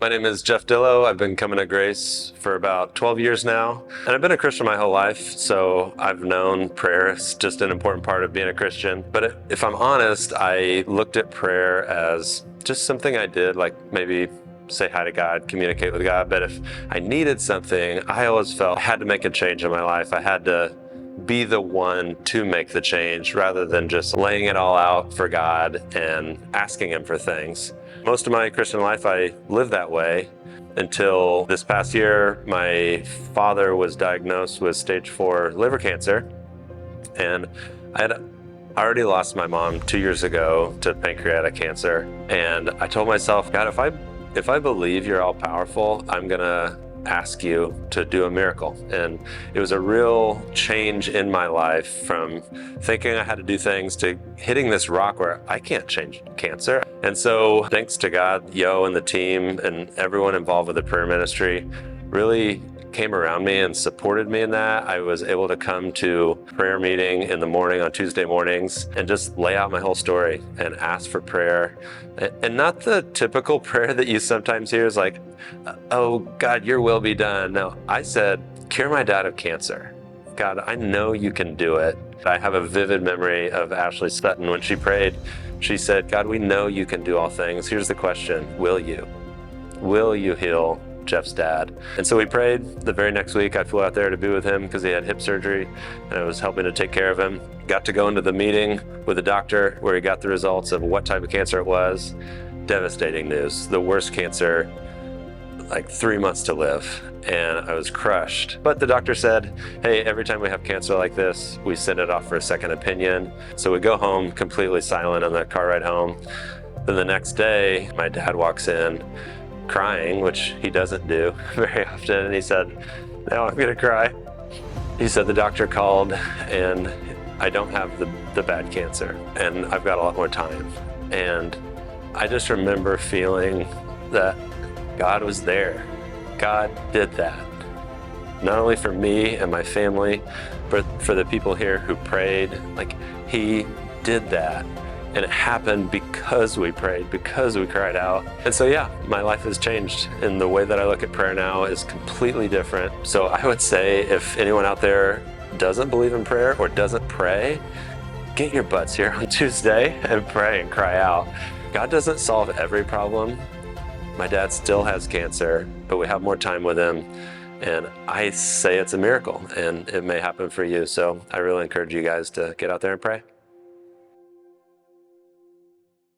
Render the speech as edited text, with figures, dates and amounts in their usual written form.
My name is Jeff Dillow. I've been coming to Grace for about 12 years now, and I've been a Christian my whole life, so I've known prayer is just an important part of being a Christian. But if I'm honest, I looked at prayer as just something I did, like maybe say hi to God, communicate with God. But if I needed something, I always felt I had to make a change in my life. I had to be the one to make the change rather than just laying it all out for God and asking Him for things. Most of my Christian life, I lived that way until this past year. My father was diagnosed with stage 4 liver cancer, and I had already lost my mom 2 years ago to pancreatic cancer. And I told myself, God, if I believe you're all powerful, I'm gonna ask you to do a miracle. And it was a real change in my life from thinking I had to do things to hitting this rock where I can't change cancer. And so thanks to God, Yo and the team and everyone involved with the prayer ministry really came around me and supported me in that. I was able to come to prayer meeting in the morning on Tuesday mornings and just lay out my whole story and ask for prayer. And not the typical prayer that you sometimes hear is like, oh God, your will be done. No, I said, cure my dad of cancer. God, I know you can do it. I have a vivid memory of Ashley Sutton when she prayed. She said, God, we know you can do all things. Here's the question, will you? Will you heal Jeff's dad? And so we prayed. The very next week I flew out there to be with him because he had hip surgery and I was helping to take care of him. Got to go into the meeting with the doctor where he got the results of what type of cancer it was. Devastating news. The worst cancer, like 3 months to live. And I was crushed. But the doctor said, hey, every time we have cancer like this, we send it off for a second opinion. So we go home completely silent on the car ride home. Then the next day, my dad walks in crying, which he doesn't do very often. And he said, now I'm gonna cry. He said the doctor called and I don't have the bad cancer and I've got a lot more time. And I just remember feeling that God was there. God did that. Not only for me and my family, but for the people here who prayed. Like, He did that. And it happened because we prayed, because we cried out. And so, yeah, my life has changed. And the way that I look at prayer now is completely different. So I would say if anyone out there doesn't believe in prayer or doesn't pray, get your butts here on Tuesday and pray and cry out. God doesn't solve every problem. My dad still has cancer, but we have more time with him. And I say it's a miracle and it may happen for you. So I really encourage you guys to get out there and pray.